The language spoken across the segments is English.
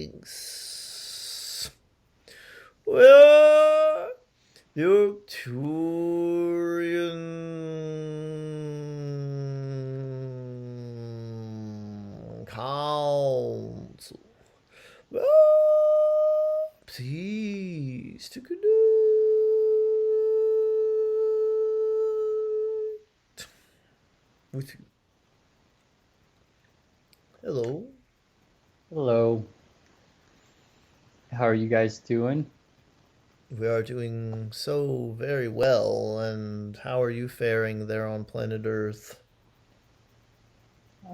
Greetings. Well, the Arcturian Council. Well, pleased to connect with you. Hello. Hello. How are you guys doing? We are doing so very well, and how are you faring there on planet Earth?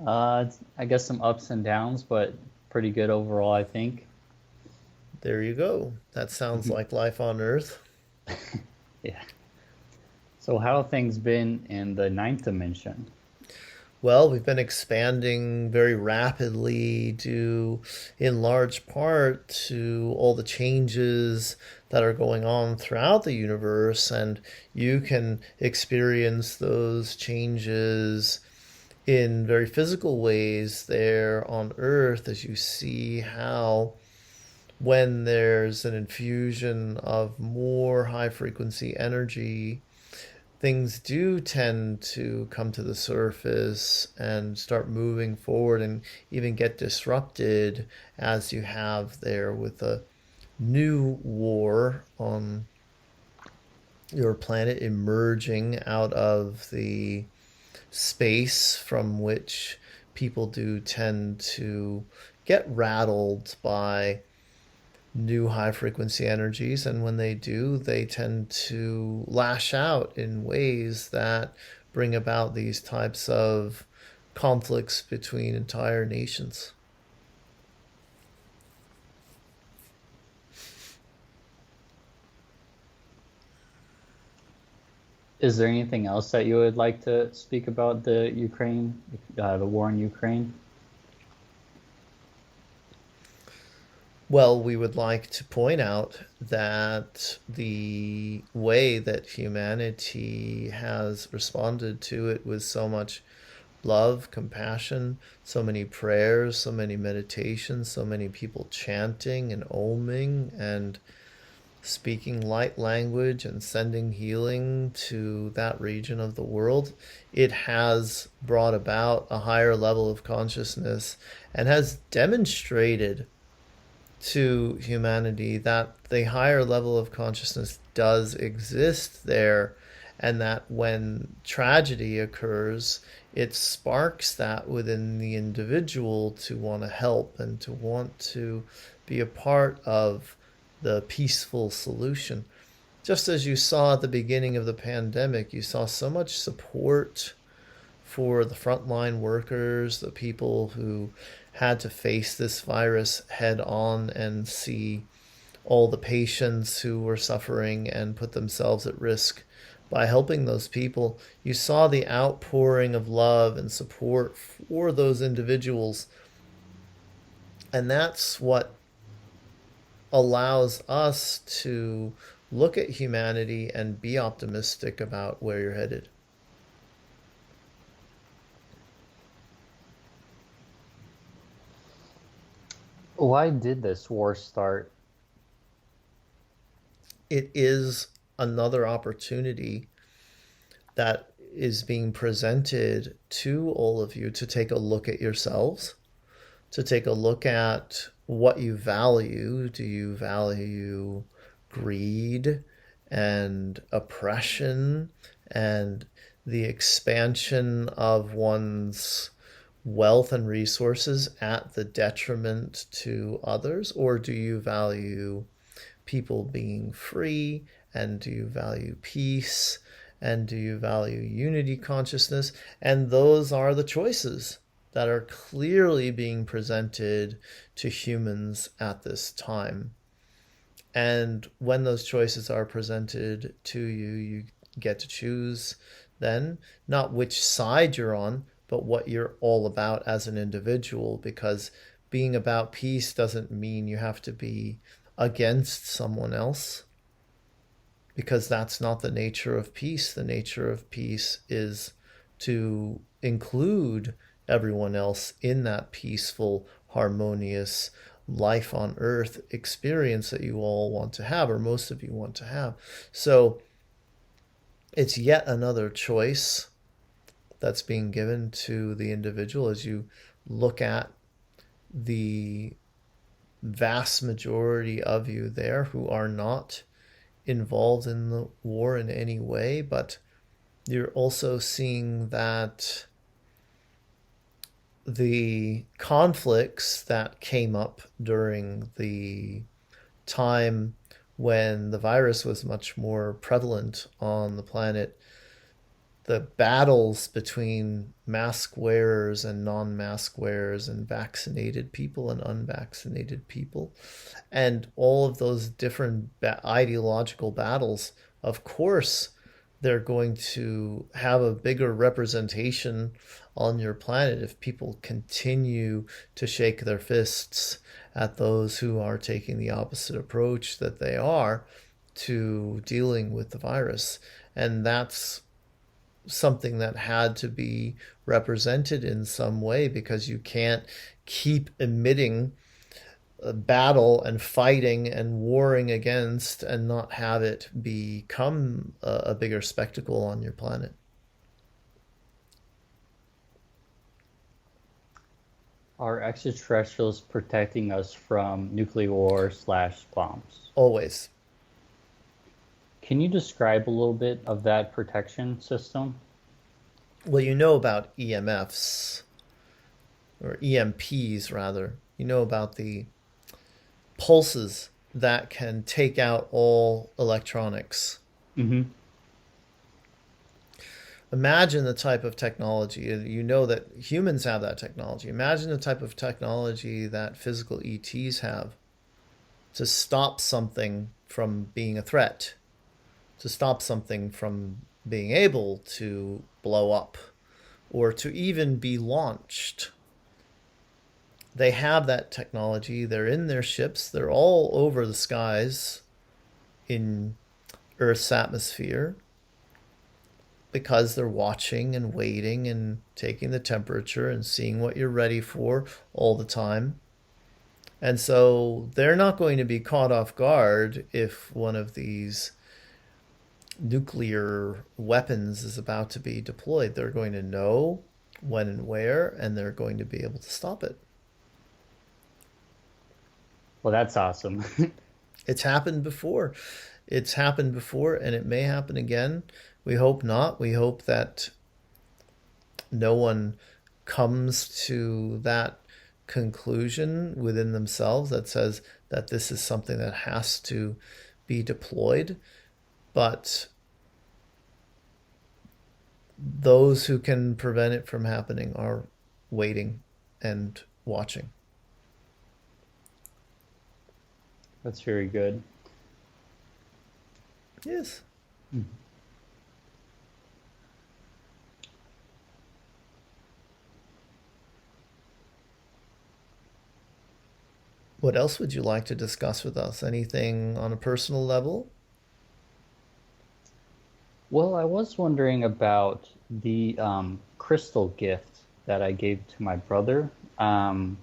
I guess some ups and downs, but pretty good overall, I think. There you go. That sounds like life on Earth. Yeah. So how have things been in the ninth dimension? Well, we've been expanding very rapidly due in large part to all the changes that are going on throughout the universe, and you can experience those changes in very physical ways there on Earth as you see how when there's an infusion of more high frequency energy, things do tend to come to the surface and start moving forward and even get disrupted, as you have there with a new war on your planet emerging out of the space from which people do tend to get rattled by new high frequency energies, and when they do, they tend to lash out in ways that bring about these types of conflicts between entire nations. Is there anything else that you would like to speak about the war in Ukraine? Well, we would like to point out that the way that humanity has responded to it with so much love, compassion, so many prayers, so many meditations, so many people chanting and oming and speaking light language and sending healing to that region of the world, it has brought about a higher level of consciousness and has demonstrated to humanity that the higher level of consciousness does exist there, and that when tragedy occurs, it sparks that within the individual to want to help and to want to be a part of the peaceful solution. Just as you saw at the beginning of the pandemic, you saw so much support for the frontline workers, the people who had to face this virus head on and see all the patients who were suffering and put themselves at risk by helping those people. You saw the outpouring of love and support for those individuals. And that's what allows us to look at humanity and be optimistic about where you're headed. Why did this war start? It is another opportunity that is being presented to all of you to take a look at yourselves, to take a look at what you value. Do you value greed and oppression and the expansion of one's wealth and resources at the detriment to others? Or do you value people being free? And do you value peace? And do you value unity consciousness? And those are the choices that are clearly being presented to humans at this time. And when those choices are presented to you, you get to choose then not which side you're on, but what you're all about as an individual. Because being about peace doesn't mean you have to be against someone else, because that's not the nature of peace. The nature of peace is to include everyone else in that peaceful, harmonious life on earth experience that you all want to have, or most of you want to have. So it's yet another choice that's being given to the individual as you look at the vast majority of you there who are not involved in the war in any way, but you're also seeing that the conflicts that came up during the time when the virus was much more prevalent on the planet, the battles between mask wearers and non-mask wearers and vaccinated people and unvaccinated people, and all of those different ideological battles, of course they're going to have a bigger representation on your planet if people continue to shake their fists at those who are taking the opposite approach that they are to dealing with the virus. And that's something that had to be represented in some way, because you can't keep emitting battle and fighting and warring against and not have it become a bigger spectacle on your planet. Are extraterrestrials protecting us from nuclear war slash bombs? Always. Can you describe a little bit of that protection system? Well, you know about EMFs, or EMPs rather. You know about the pulses that can take out all electronics. Mm-hmm. Imagine the type of technology, you know that humans have that technology. Imagine the type of technology that physical ETs have to stop something from being a threat, to stop something from being able to blow up or to even be launched. They have that technology. They're in their ships. They're all over the skies in Earth's atmosphere, because they're watching and waiting and taking the temperature and seeing what you're ready for all the time. And so they're not going to be caught off guard if one of these nuclear weapons is about to be deployed. They're going to know when and where, and they're going to be able to stop it. Well, that's awesome. It's happened before. It's happened before, and it may happen again. We hope not. We hope that no one comes to that conclusion within themselves that says that this is something that has to be deployed. But those who can prevent it from happening are waiting and watching. That's very good. Yes. Mm. What else would you like to discuss with us? Anything on a personal level? Well, I was wondering about the crystal gift that I gave to my brother. Um,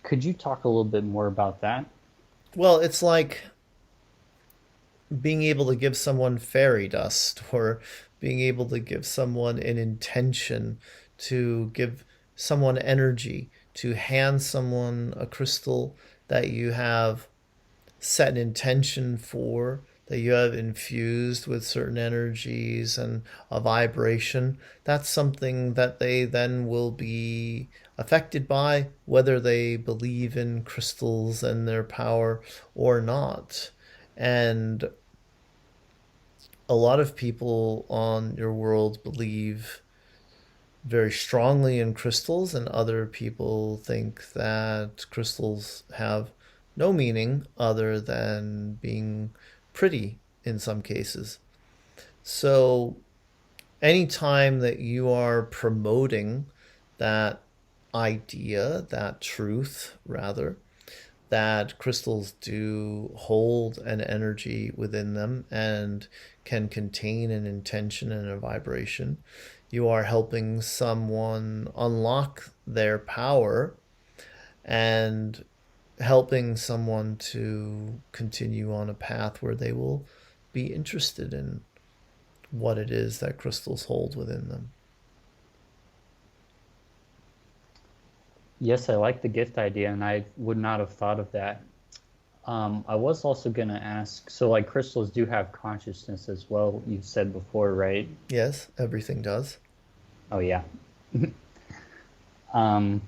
could you talk a little bit more about that? Well, it's like being able to give someone fairy dust or being able to give someone an intention, to give someone energy, to hand someone a crystal that you have set an intention for, that you have infused with certain energies and a vibration. That's something that they then will be affected by, whether they believe in crystals and their power or not. And a lot of people on your world believe very strongly in crystals, and other people think that crystals have no meaning other than being pretty in some cases. So, anytime that you are promoting that idea, that truth, rather, that crystals do hold an energy within them and can contain an intention and a vibration. You are helping someone unlock their power and helping someone to continue on a path where they will be interested in what it is that crystals hold within them. Yes, I like the gift idea, and I would not have thought of that. I was also going to ask, so like crystals do have consciousness as well, you said before, right? Yes, everything does. Oh yeah. Um,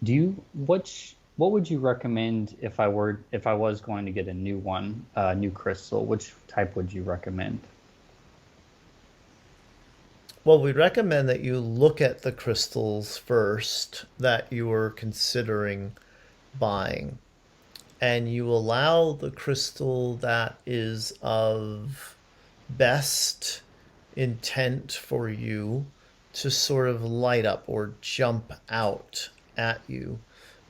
do you what would you recommend if I was going to get a new one, new crystal? Which type would you recommend? Well, we recommend that you look at the crystals first that you are considering buying, and you allow the crystal that is of best intent for you to sort of light up or jump out at you,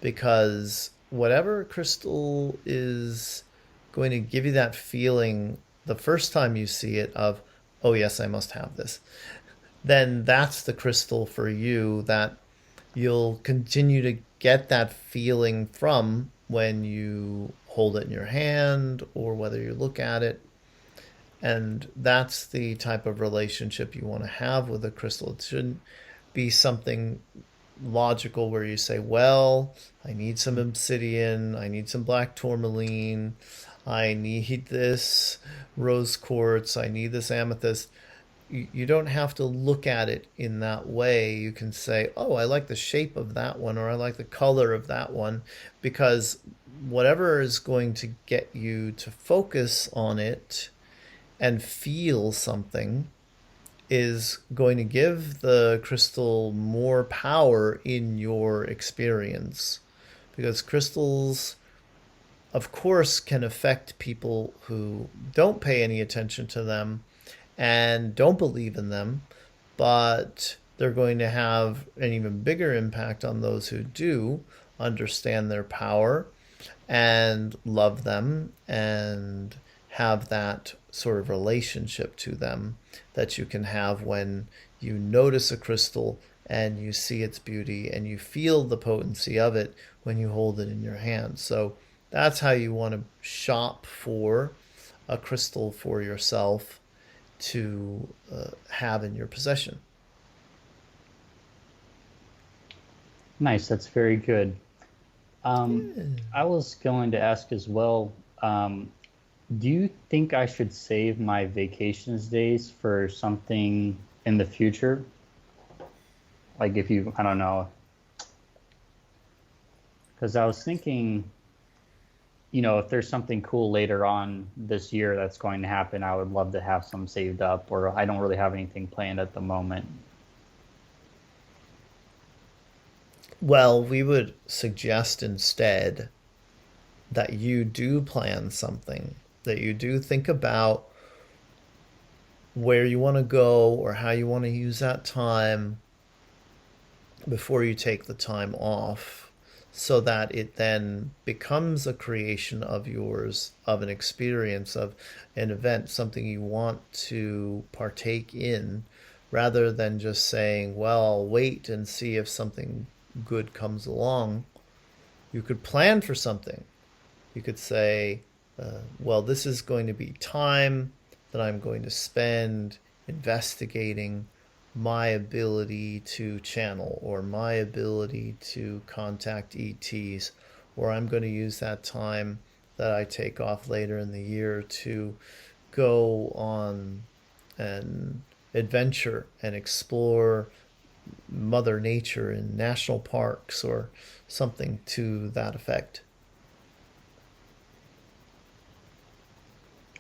because whatever crystal is going to give you that feeling the first time you see it of, oh yes, I must have this, then that's the crystal for you that you'll continue to get that feeling from when you hold it in your hand or whether you look at it. And that's the type of relationship you want to have with a crystal. It shouldn't be something logical where you say, well, I need some obsidian, I need some black tourmaline, I need this rose quartz, I need this amethyst. You don't have to look at it in that way. You can say, oh, I like the shape of that one, or I like the color of that one, because whatever is going to get you to focus on it and feel something is going to give the crystal more power in your experience. Because crystals, of course, can affect people who don't pay any attention to them and don't believe in them, but they're going to have an even bigger impact on those who do understand their power and love them and have that sort of relationship to them that you can have when you notice a crystal and you see its beauty and you feel the potency of it when you hold it in your hand. So that's how you want to shop for a crystal for yourself to have in your possession. Nice, that's very good. Um, Yeah. I was going to ask as well, um, do you think I should save my vacations days for something in the future? Like if you, I don't know, because I was thinking, if there's something cool later on this year that's going to happen, I would love to have some saved up, or I don't really have anything planned at the moment. Well, we would suggest instead that you do plan something, that you do think about where you want to go or how you want to use that time before you take the time off, so that it then becomes a creation of yours, of an experience, of an event, something you want to partake in, rather than just saying, well, I'll wait and see if something good comes along. You could plan for something. You could say, well, this is going to be time that I'm going to spend investigating my ability to channel or my ability to contact ETs, or I'm going to use that time that I take off later in the year to go on an adventure and explore Mother Nature in national parks or something to that effect.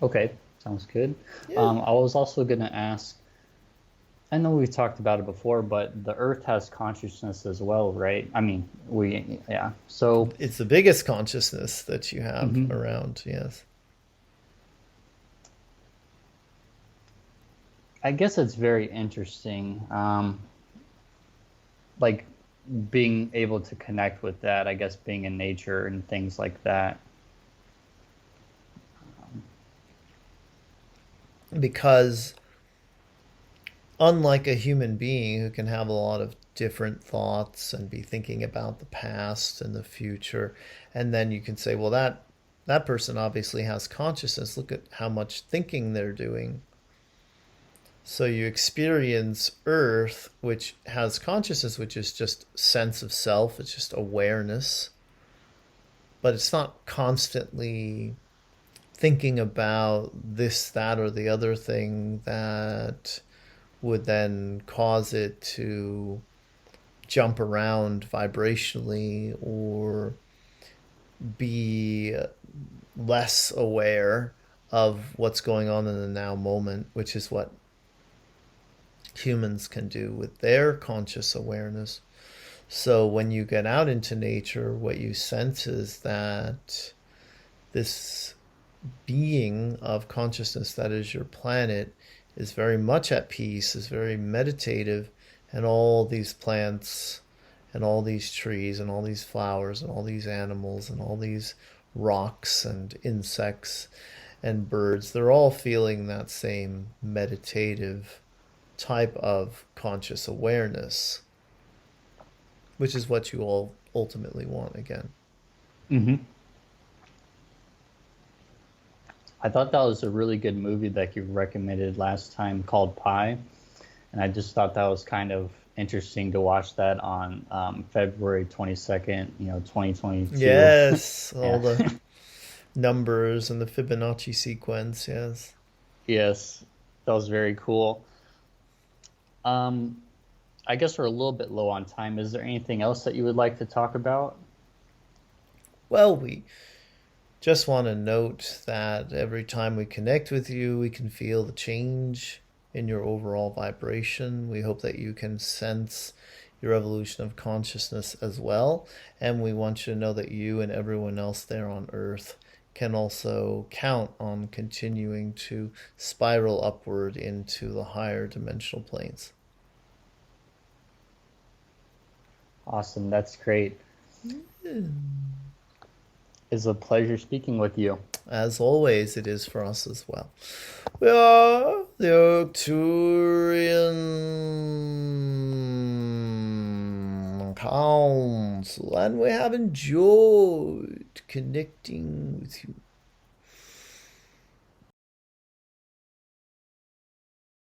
Okay, sounds good. Yeah. I was also going to ask, I know we've talked about it before, but the Earth has consciousness as well, right? I mean, yeah. So, It's the biggest consciousness that you have mhm. around, yes. I guess it's very interesting. Like being able to connect with that, I guess being in nature and things like that. Because unlike a human being who can have a lot of different thoughts and be thinking about the past and the future, and then you can say, well, that person obviously has consciousness. Look at how much thinking they're doing. So you experience Earth, which has consciousness, which is just sense of self, it's just awareness, but it's not constantly thinking about this, that, or the other thing that would then cause it to jump around vibrationally or be less aware of what's going on in the now moment, which is what humans can do with their conscious awareness. So when you get out into nature, what you sense is that this being of consciousness that is your planet is very much at peace, is very meditative, and all these plants and all these trees and all these flowers and all these animals and all these rocks and insects and birds, they're all feeling that same meditative type of conscious awareness, which is what you all ultimately want again. Hmm. I thought that was a really good movie that you recommended last time called Pi, and I just thought that was kind of interesting to watch that on February 22nd, 2022. Yes, all Yeah. the numbers and the Fibonacci sequence, yes. Yes, that was very cool. Um, I guess we're a little bit low on time. Is there anything else that you would like to talk about? Well, we just want to note that every time we connect with you, we can feel the change in your overall vibration. We hope that you can sense your evolution of consciousness as well. And we want you to know that you and everyone else there on Earth can also count on continuing to spiral upward into the higher dimensional planes. Awesome, that's great. It's a pleasure speaking with you. As always, it is for us as well. We are the Arcturian Council, and we have enjoyed connecting with you.